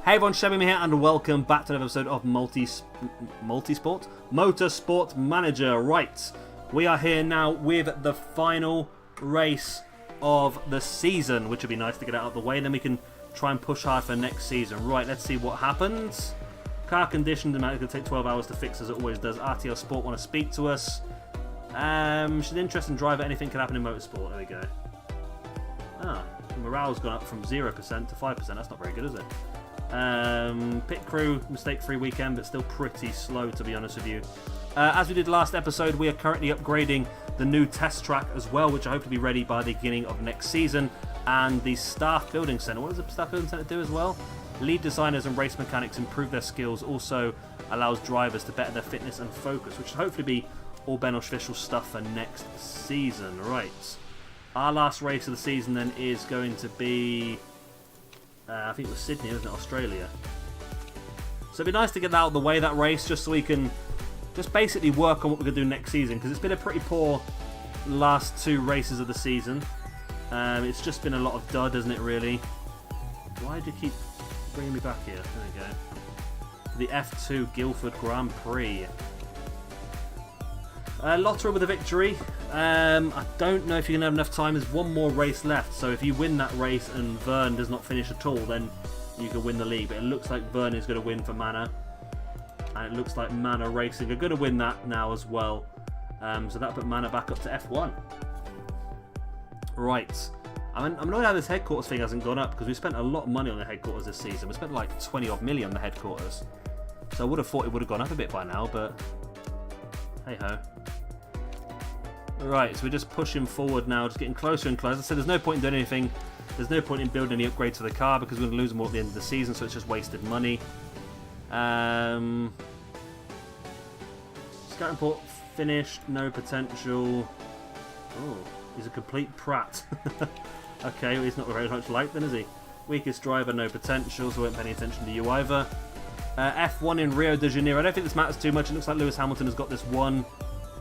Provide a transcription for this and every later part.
Hey everyone, Shabby here, and welcome back to another episode of Motorsport Manager. Right, we are here now with the final race of the season, which would be nice to get out of the way, and then we can try and push hard for next season. Right, let's see what happens. Car condition, it's going to take 12 hours to fix as it always does. RTL Sport want to speak to us. She's an interesting driver, anything can happen in motorsport. There we go. Morale's gone up from 0% to 5%, that's not very good, is it? Pit crew, mistake-free weekend, but still pretty slow, to be honest with you. As we did last episode, we are currently upgrading the new test track as well, which I hope to be ready by the beginning of next season. And the Staff Building Centre. What does the Staff Building Centre do as well? Lead designers and race mechanics improve their skills, also allows drivers to better their fitness and focus, which should hopefully be all beneficial stuff for next season. Right. Our last race of the season then is going to be... I think it was Sydney, wasn't it? Australia. So it'd be nice to get that out of the way, that race, just so we can just basically work on what we're going to do next season, because it's been a pretty poor last two races of the season. It's just been a lot of dud, isn't it, really? Why do you keep bringing me back here? There we go. The F2 Guildford Grand Prix. Lotterer with a victory. I don't know if you're going to have enough time. There's one more race left, so if you win that race and Vern does not finish at all, then you can win the league. But it looks like Vern is going to win for Mana, and it looks like Mana Racing are going to win that now as well. So that put Mana back up to F1. Right. I'm annoyed how this headquarters thing hasn't gone up, because we spent a lot of money on the headquarters this season. We spent like 20 odd million on the headquarters. So I would have thought it would have gone up a bit by now, but hey ho. Right, so we're just pushing forward now, just getting closer and closer. So there's no point in doing anything. There's no point in building any upgrades to the car, because we're going to lose them all at the end of the season, so it's just wasted money. Scouting port finished, no potential. Oh, he's a complete prat. Okay, well, he's not very much liked then, is he? Weakest driver, no potential, so we won't pay any attention to you either. F1 in Rio de Janeiro. I don't think this matters too much. It looks like Lewis Hamilton has got this one.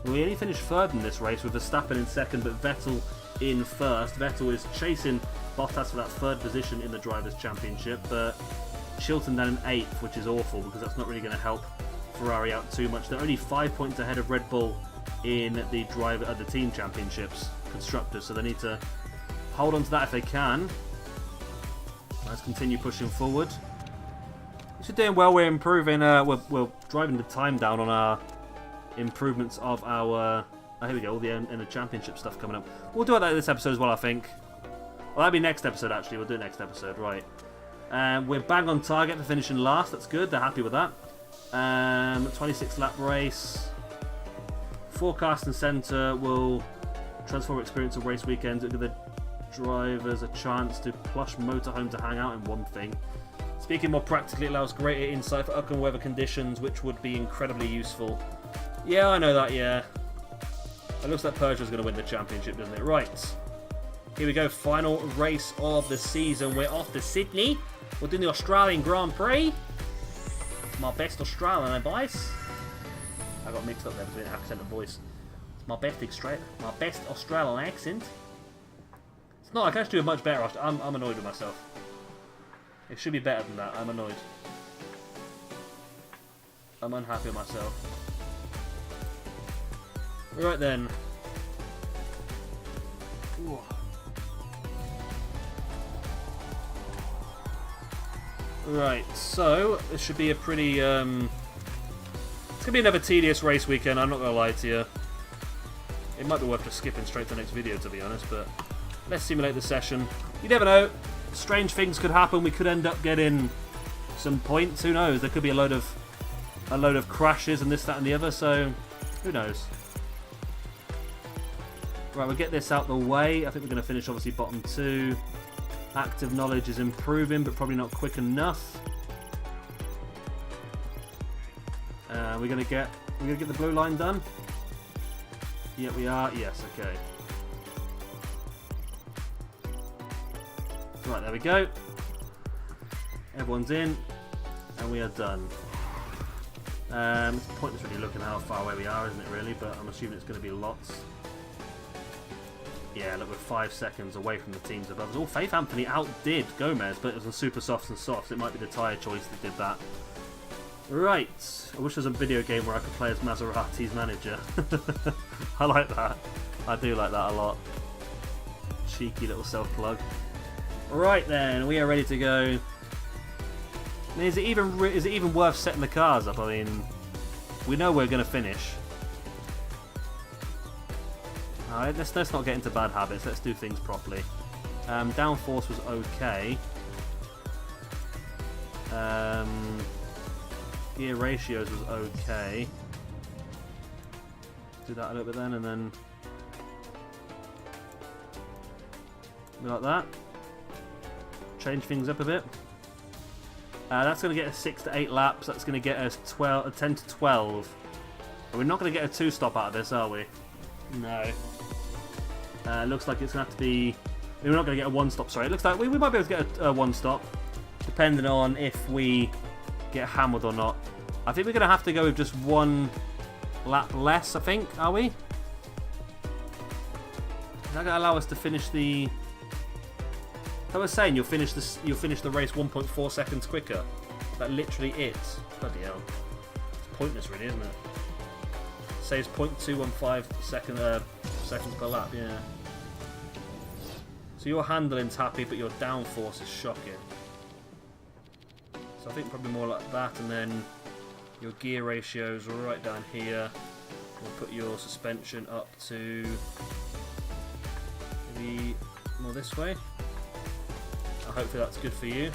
We only finished third in this race with Verstappen in second, but Vettel in first. Vettel is chasing Bottas for that third position in the Drivers' Championship, but Chilton down in 8th, which is awful because that's not really going to help Ferrari out too much. They're only 5 points ahead of Red Bull in the Team Championships Constructors, so they need to hold on to that if they can. Let's continue pushing forward. We're doing well. We're improving. We're driving the time down on our improvements of our here we go, all the in the championship stuff coming up. We'll do that this episode as well, I think. Well, that'll be next episode, actually. We'll do it next episode, right. We're bang on target for finishing last. That's good. They're happy with that. 26 lap race. Forecasting Centre will transform experience of race weekends. It'll give the drivers a chance to plush motorhome to hang out in one thing. Speaking more practically, it allows greater insight for upcoming weather conditions, which would be incredibly useful. Yeah, I know that, yeah. It looks like Peugeot's going to win the championship, doesn't it? Right. Here we go, final race of the season. We're off to Sydney. We're doing the Australian Grand Prix. My best Australian, eh, boys? I got mixed up there between accent and voice. It's my best Australian accent. It's not, I can actually do a much better. I'm annoyed with myself. It should be better than that. I'm annoyed. I'm unhappy with myself. Right then. Ooh. Right, so this should be a pretty it's gonna be another tedious race weekend, I'm not gonna lie to you. It might be worth just skipping straight to the next video, to be honest, but let's simulate the session. You never know, strange things could happen. We could end up getting some points, who knows? There could be a load of crashes and this, that and the other, so who knows? Right, we'll get this out the way. I think we're going to finish, obviously, bottom 2. Active knowledge is improving, but probably not quick enough. We're going to get the blue line done. Yeah, we are. Yes, okay. Right, there we go. Everyone's in, and we are done. It's pointless really looking how far away we are, isn't it, really? But I'm assuming it's going to be lots. Yeah, look, we're 5 seconds away from the teams above us. Oh, Faith Anthony outdid Gomez, but it was on super softs and softs. It might be the tyre choice that did that. Right. I wish there was a video game where I could play as Maserati's manager. I like that. I do like that a lot. Cheeky little self-plug. Right then, we are ready to go. I mean, is it even worth setting the cars up? I mean, we know we're going to finish. Alright, let's not get into bad habits. Let's do things properly. Downforce was okay. Gear ratios was okay. Do that a little bit then, and then like that. Change things up a bit. That's going to get us 6 to 8 laps. That's going to get us 10 to 12. But we're not going to get a 2-stop out of this, are we? No. Looks like it's going to have to be... We're not going to get a 1-stop, sorry. It looks like we might be able to get a 1-stop, depending on if we get hammered or not. I think we're going to have to go with just 1 lap less, I think, are we? Is that going to allow us to finish the... As I was saying, you'll finish the race 1.4 seconds quicker. That literally it. Bloody hell. It's pointless, really, isn't it? Saves 0.215 seconds per lap, yeah. So your handling's happy, but your downforce is shocking. So I think probably more like that, and then your gear ratios right down here. We'll put your suspension up to maybe more this way. Hopefully that's good for you.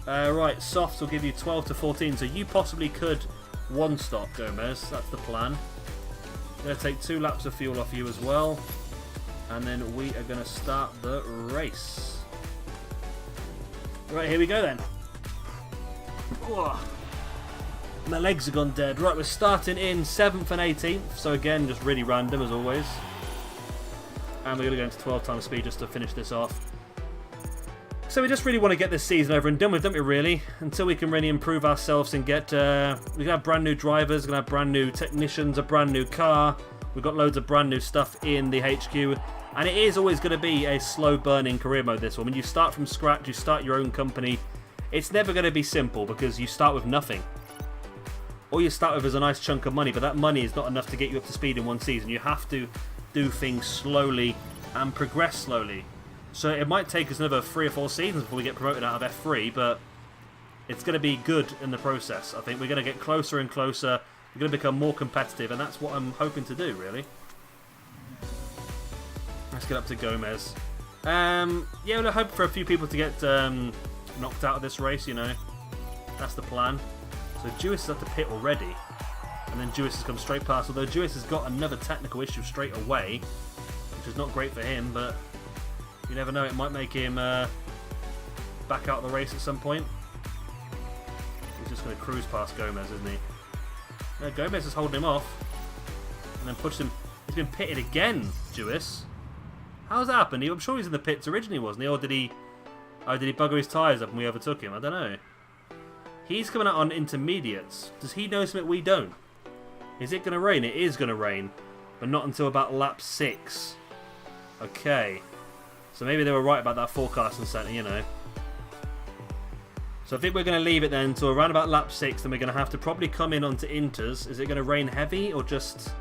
Right, softs will give you 12 to 14, so you possibly could 1-stop, Gomez. That's the plan. Going to take 2 laps of fuel off you as well, and then we are going to start the race. Right, here we go then. Oh, my legs have gone dead. Right, we're starting in 7th and 18th, so again, just really random as always. And we're going to go into 12 times speed just to finish this off. So we just really want to get this season over and done with, don't we, really? Until we can really improve ourselves and get... we're going to have brand new drivers, we're going to have brand new technicians, a brand new car. We've got loads of brand new stuff in the HQ. And it is always going to be a slow-burning career mode, this one. When you start from scratch, you start your own company, it's never going to be simple because you start with nothing. All you start with is a nice chunk of money, but that money is not enough to get you up to speed in one season. You have to do things slowly and progress slowly. So it might take us another 3 or 4 seasons before we get promoted out of F3, but it's going to be good in the process. I think we're going to get closer and closer. We're going to become more competitive, and that's what I'm hoping to do, really. Let's get up to Gomez. Yeah, we'll hope for a few people to get knocked out of this race, you know. That's the plan. So Jewis is at the pit already, and then Jewis has come straight past, although Jewis has got another technical issue straight away, which is not great for him, but... You never know, it might make him back out of the race at some point. He's just going to cruise past Gomez, isn't he? No, Gomez is holding him off. And then pushed him. He's been pitted again, Jewis. How's that happened? I'm sure he was in the pits originally, wasn't he? Or did he bugger his tyres up and we overtook him? I don't know. He's coming out on intermediates. Does he know something we don't? Is it going to rain? It is going to rain. But not until about lap 6. Okay. So maybe they were right about that forecasting centre, you know. So I think we're going to leave it then to around about lap 6, then we're going to have to probably come in onto inters. Is it going to rain heavy or just...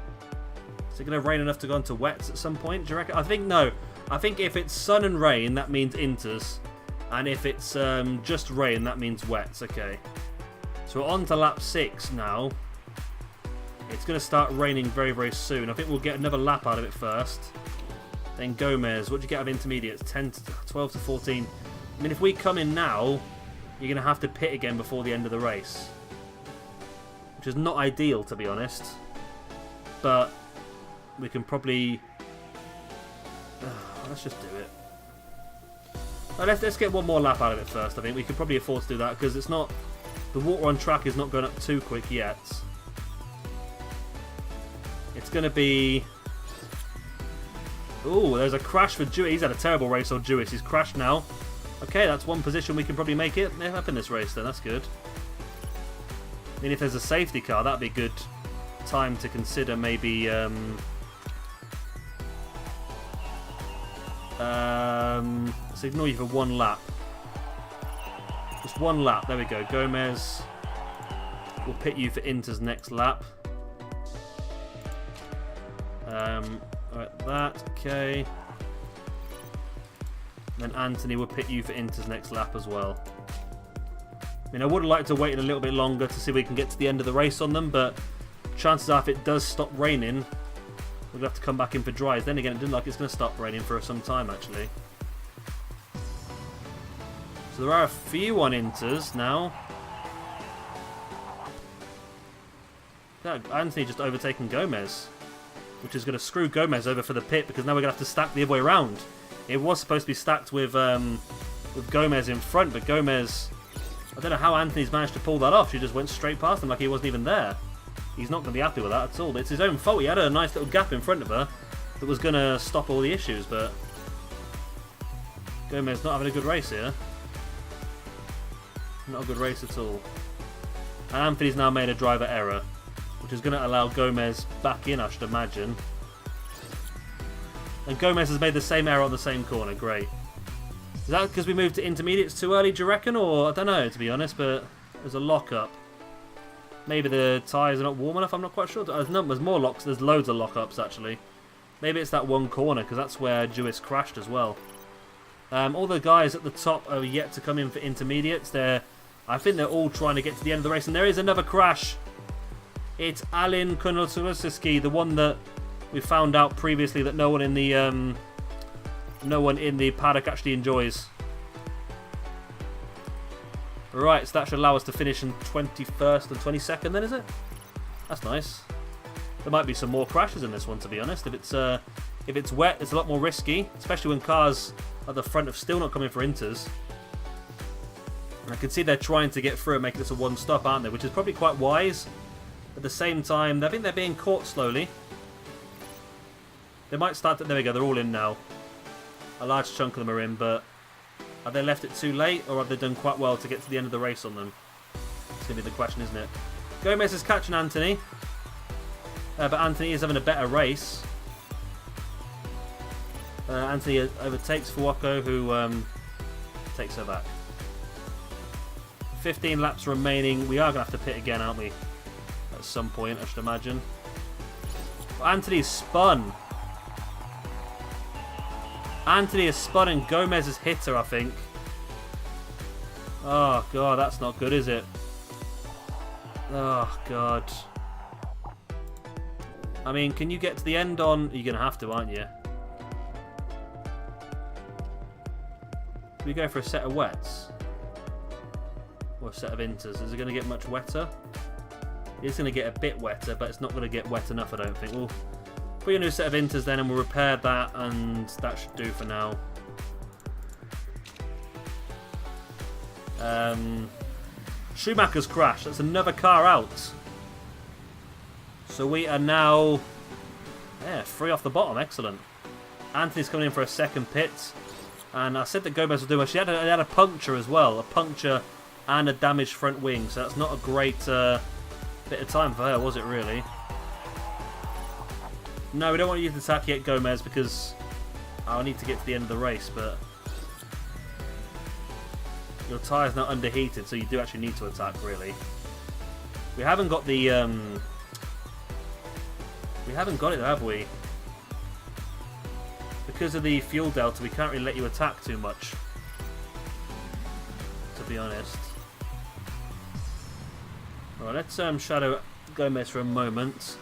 Is it going to rain enough to go onto wets at some point, do you reckon? I think no. I think if it's sun and rain, that means inters. And if it's just rain, that means wets. Okay. So we're on to lap 6 now. It's going to start raining very, very soon. I think we'll get another lap out of it first. Then Gomez, what do you get out of intermediates? 12 to 14. I mean, if we come in now, you're going to have to pit again before the end of the race. Which is not ideal, to be honest. But we can probably... let's just do it. Let's get one more lap out of it first, I think. We can probably afford to do that, because it's not... The water on track is not going up too quick yet. It's going to be... Ooh, there's a crash for Jewis. He's had a terrible race on Jewis. He's crashed now. Okay, that's one position we can probably make it up in this race then. That's good. I mean, if there's a safety car, that'd be a good time to consider maybe Let's ignore you for one lap. Just one lap. There we go. Gomez will pit you for Inter's next lap. Like that. Okay. Then Anthony will pit you for Inter's next lap as well. I mean, I would have liked to wait a little bit longer to see if we can get to the end of the race on them, but chances are if it does stop raining, we'll have to come back in for dries. Then again, it didn't look like it's going to stop raining for some time, actually. So there are a few on Inters now. Yeah, Anthony just overtaken Gomez, which is going to screw Gomez over for the pit, because now we're going to have to stack the other way around. It was supposed to be stacked with Gomez in front, but Gomez... I don't know how Anthony's managed to pull that off. She just went straight past him like he wasn't even there. He's not going to be happy with that at all. It's his own fault. He had a nice little gap in front of her that was going to stop all the issues, but Gomez not having a good race here. Not a good race at all. And Anthony's now made a driver error, which is going to allow Gomez back in, I should imagine. And Gomez has made the same error on the same corner. Great. Is that because we moved to intermediates too early, do you reckon? Or, I don't know, to be honest, but there's a lock-up. Maybe the tyres are not warm enough, I'm not quite sure. There's more locks, there's loads of lock-ups, actually. Maybe it's that one corner, because that's where Jewis crashed as well. All the guys at the top are yet to come in for intermediates. I think they're all trying to get to the end of the race, and there is another crash. It's Alin Konotulowski, the one that we found out previously that no one in the paddock actually enjoys. Right, so that should allow us to finish in 21st and 22nd then, is it? That's nice. There might be some more crashes in this one, to be honest. If it's wet, it's a lot more risky, especially when cars at the front have still not come in for Inters. I can see they're trying to get through and make this a one-stop, aren't they? Which is probably quite wise. At the same time, I think they're being caught slowly. They might start to... There we go, they're all in now. A large chunk of them are in, but have they left it too late, or have they done quite well to get to the end of the race on them? It's going to be the question, isn't it? Gomez is catching Anthony. But Anthony is having a better race. Anthony overtakes Fuoco, who takes her back. 15 laps remaining. We are going to have to pit again, aren't we? At some point, I should imagine. But Anthony's spun. Anthony has spun and Gomez has hit her, I think. Oh, God, that's not good, is it? Oh, God. I mean, can you get to the end on... You're going to have to, aren't you? Can we go for a set of wets? Or a set of inters? Is it going to get much wetter? It's going to get a bit wetter, but it's not going to get wet enough, I don't think. We'll put a new set of inters then and we'll repair that, and that should do for now. Schumacher's crash. That's another car out. So we are now... Yeah, 3 off the bottom. Excellent. Anthony's coming in for a second pit. And I said that Gomez will do well. She had a puncture as well. A puncture and a damaged front wing. So that's not a great bit of time for her, was it really? No, we don't want you to attack yet, Gomez, because I'll need to get to the end of the race, but... Your tyre's not underheated, so you do actually need to attack, really. We haven't got the... We haven't got it, have we? Because of the fuel delta, we can't really let you attack too much. To be honest. Alright, let's shadow Gomez for a moment.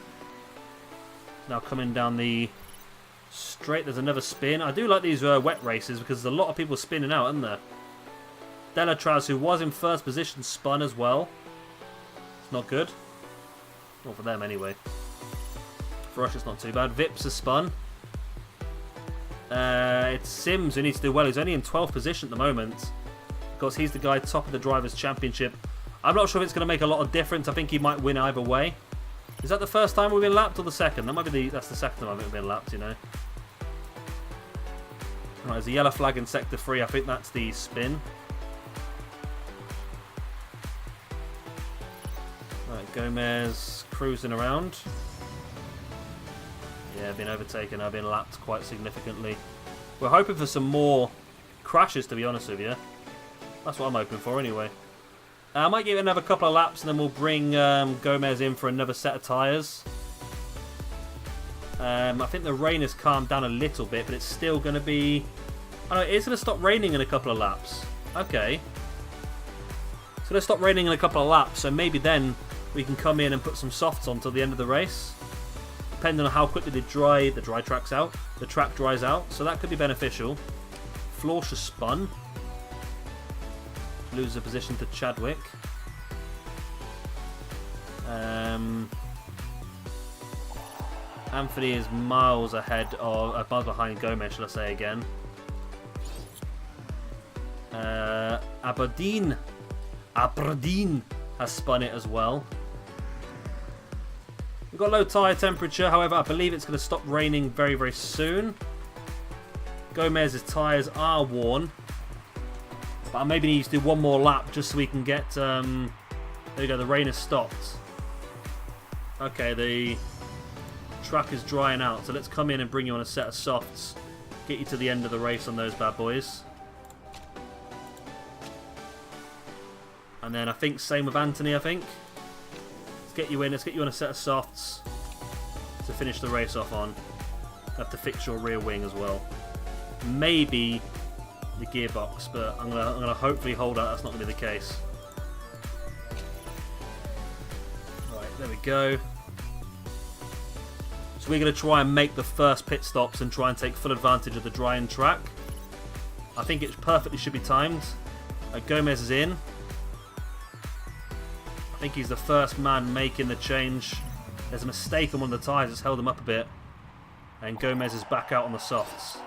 Now coming down the straight, there's another spin. I do like these wet races because there's a lot of people spinning out, isn't there? Delatraz, who was in first position, spun as well. It's not good. Not for them, anyway. For us, it's not too bad. Vips has spun. It's Sims who needs to do well. He's only in 12th position at the moment. Because he's the guy top of the Drivers' Championship. I'm not sure if it's going to make a lot of difference. I think he might win either way. Is that the first time we've been lapped or the second? That might be that's the second time we've been lapped, you know. Right, there's a yellow flag in Sector 3. I think that's the spin. Right, Gomez cruising around. Yeah, been overtaken. I've been lapped quite significantly. We're hoping for some more crashes, to be honest with you. That's what I'm hoping for anyway. I might give it another couple of laps and then we'll bring Gomez in for another set of tyres. I think the rain has calmed down a little bit, but it's still going to be... Oh no, it is going to stop raining in a couple of laps. Okay. It's going to stop raining in a couple of laps, so maybe then we can come in and put some softs on till the end of the race. Depending on how quickly the dry track's out. The track dries out, so that could be beneficial. Florsch spun. Loses a position to Chadwick. Anthony is miles ahead of... miles behind Gomez, shall I say again. Aberdeen has spun it as well. We've got low tyre temperature, however I believe it's going to stop raining very, very soon. Gomez's tyres are worn. But I maybe need to do one more lap just so we can get... there we go, the rain has stopped. Okay, the track is drying out, so let's come in and bring you on a set of softs. Get you to the end of the race on those bad boys. And then I think same with Anthony, I think. Let's get you in, let's get you on a set of softs to finish the race off on. Have to fix your rear wing as well. Maybe the gearbox, but I'm gonna hopefully hold out that's not going to be the case. Right, there we go. So we're going to try and make the first pit stops and try and take full advantage of the drying track. I think it perfectly should be timed. Gomez is in. I think he's the first man making the change. There's a mistake on one of the tyres that's held him up a bit. And Gomez is back out on the softs.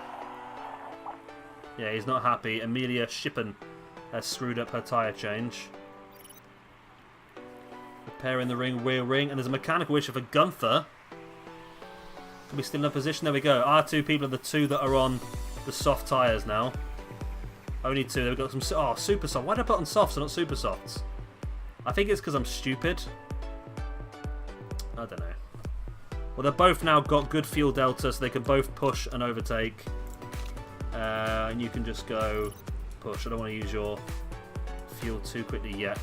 Yeah, he's not happy. Amelia Shippen has screwed up her tyre change. Repairing the rear ring. And there's a mechanical issue for Gunther. Can we still in a position? There we go. Our two people are the two that are on the soft tyres now. Only two. They've got some... Oh, super soft. Why did I put on softs and not super softs? I think it's because I'm stupid. I don't know. Well, they've both now got good fuel delta, so they can both push and overtake. And you can just go push. I don't want to use your fuel too quickly yet.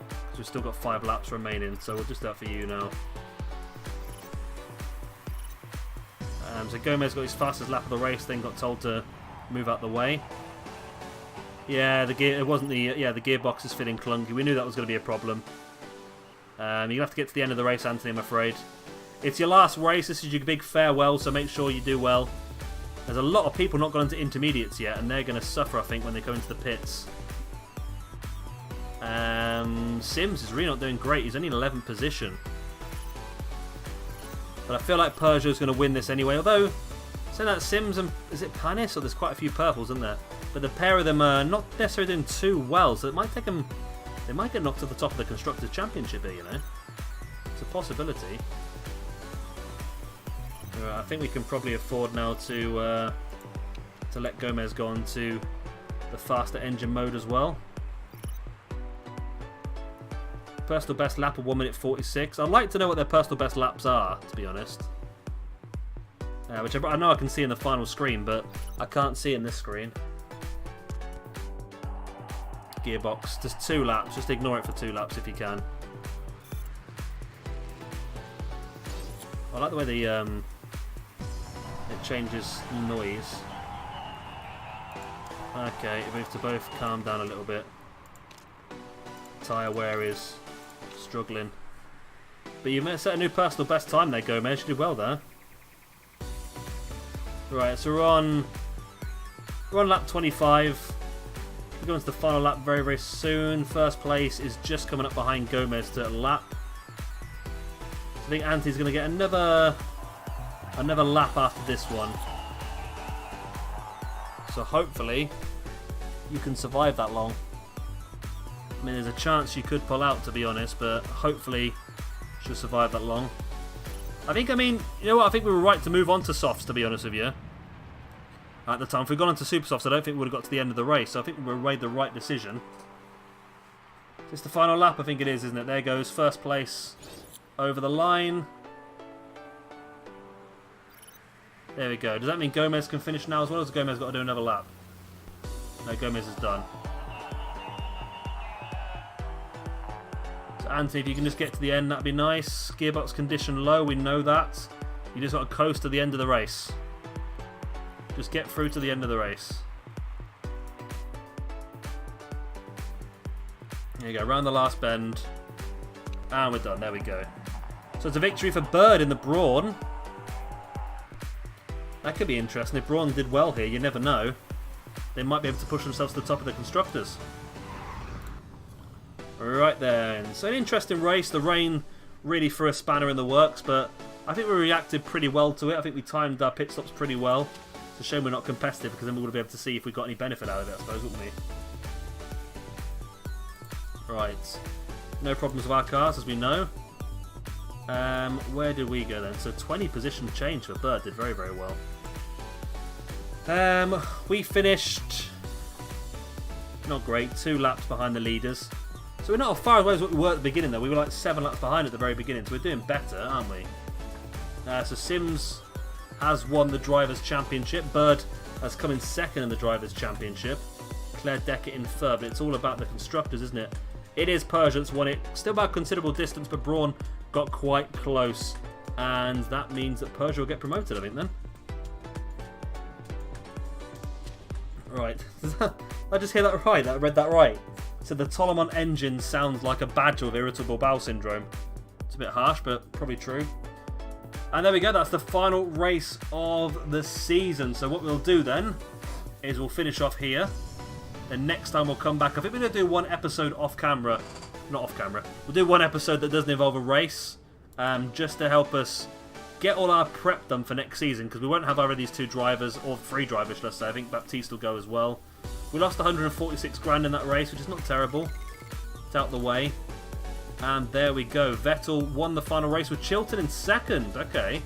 Because we've still got 5 laps remaining, so we'll just do that for you now. So Gomez got his fastest lap of the race, then got told to move out the way. Yeah, the gearbox is fitting clunky. We knew that was going to be a problem. You'll have to get to the end of the race, Anthony, I'm afraid. It's your last race. This is your big farewell, so make sure you do well. There's a lot of people not gone into intermediates yet, and they're going to suffer, I think, when they come into the pits. Sims is really not doing great. He's only in 11th position. But I feel like Peugeot's going to win this anyway. Although, saying that, Sims and... Is it Panis? Or there's quite a few purples, isn't there? But the pair of them are not necessarily doing too well, so it might take them... They might get knocked to the top of the Constructors' Championship here, you know? It's a possibility. I think we can probably afford now to let Gomez go on to the faster engine mode as well. Personal best lap of 1 minute 46. I'd like to know what their personal best laps are, to be honest. Which I know I can see in the final screen, but I can't see in this screen. Gearbox, just 2 laps. Just ignore it for 2 laps if you can. I like the way the it changes noise. Okay, it moves to both calm down a little bit. Tyre wear is struggling. But you set a new personal best time there, Gomez. You did well there. Right, so we're on lap 25. We're going to the final lap very, very soon. First place is just coming up behind Gomez to a lap. So I think Anthony's going to get another lap after this one. So hopefully you can survive that long. I mean, there's a chance you could pull out, to be honest, but hopefully she'll survive that long. I mean, you know what? I think we were right to move on to softs, to be honest with you. At the time, if we'd gone on to super softs, I don't think we would have got to the end of the race. So I think we made the right decision. It's the final lap, I think it is, isn't it? There goes first place over the line. There we go. Does that mean Gomez can finish now as well, or has Gomez got to do another lap? No, Gomez is done. So, Anthony, if you can just get to the end, that'd be nice. Gearbox condition low, we know that. You just got to coast to the end of the race. Just get through to the end of the race. There you go, round the last bend. And we're done, there we go. So it's a victory for Bird in the Brawn. That could be interesting. If Brawn did well here, you never know. They might be able to push themselves to the top of the Constructors. Right then. So an interesting race. The rain really threw a spanner in the works, but I think we reacted pretty well to it. I think we timed our pit stops pretty well. It's a shame we're not competitive, because then we would be able to see if we got any benefit out of it, I suppose, wouldn't we? Right. No problems with our cars, as we know. Where did we go then? So 20 position change for Bird. Did very, very well. We finished not great. 2 laps behind the leaders. So we're not as far away as what we were at the beginning, though. We were like 7 laps behind at the very beginning. So we're doing better, aren't we? So Sims has won the Drivers' Championship. Bird has come in second in the Drivers' Championship. Claire Decker in third. But it's all about the Constructors, isn't it? It is Persia that's won it. Still by a considerable distance, but Brawn got quite close. And that means that Persia will get promoted, I think, then. Right. Did I just hear that right? I read that right. So the Tolomon engine sounds like a badger with irritable bowel syndrome. It's a bit harsh, but probably true. And there we go. That's the final race of the season. So what we'll do then is we'll finish off here. Then next time we'll come back. I think we're going to do one episode off camera. Not off camera. We'll do one episode that doesn't involve a race. Just to help us get all our prep done for next season. Because we won't have either of these 2 drivers, or 3 drivers, should I say. I think Baptiste will go as well. We lost 146 grand in that race, which is not terrible. It's out the way. And there we go. Vettel won the final race with Chilton in second. Okay.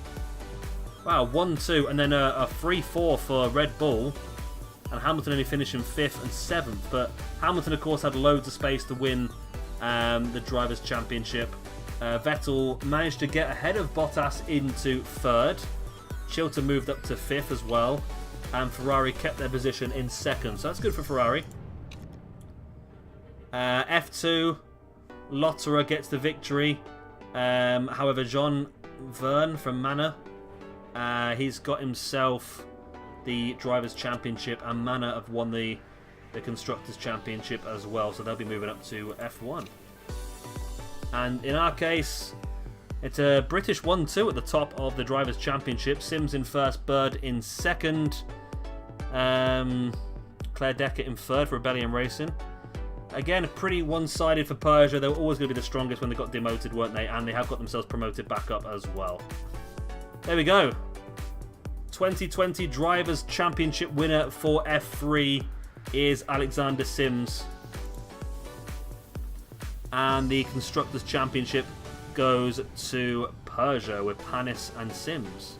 Wow, 1-2. And then a 3-4 for Red Bull. And Hamilton only finished in 5th and 7th. But Hamilton, of course, had loads of space to win the Drivers' Championship. Vettel managed to get ahead of Bottas into 3rd. Chilton moved up to 5th as well. And Ferrari kept their position in 2nd. So that's good for Ferrari. F2, Lotterer gets the victory. However, Jean Verne from Manor, he's got himself the Drivers' Championship, and Manor have won the Constructors' Championship as well, so they'll be moving up to F1. And in our case, it's a British 1-2 at the top of the Drivers' Championship. Sims in first, Bird in second, Claire Decker in third for Rebellion Racing. Again, pretty one-sided for Persia. They were always going to be the strongest when they got demoted, weren't they? And they have got themselves promoted back up as well. There we go. 2020 Drivers' Championship winner for F3 is Alexander Sims. And the Constructors' Championship goes to Persia with Panis and Sims.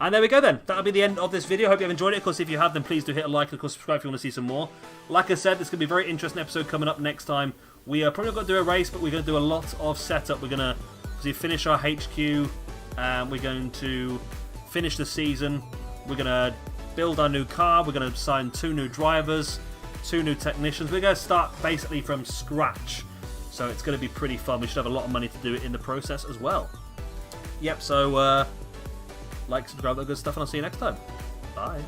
And there we go then. That'll be the end of this video. Hope you have enjoyed it. Of course, if you have, then please do hit a like and of course subscribe if you want to see some more. Like I said, this is going to be a very interesting episode coming up next time. We are probably not going to do a race, but we're going to do a lot of setup. We're going to finish our HQ. We're going to finish the season. We're going to build our new car. We're going to sign 2 new drivers, 2 new technicians. We're going to start basically from scratch. So it's going to be pretty fun. We should have a lot of money to do it in the process as well. Yep, so like, subscribe, that good stuff, and I'll see you next time. Bye.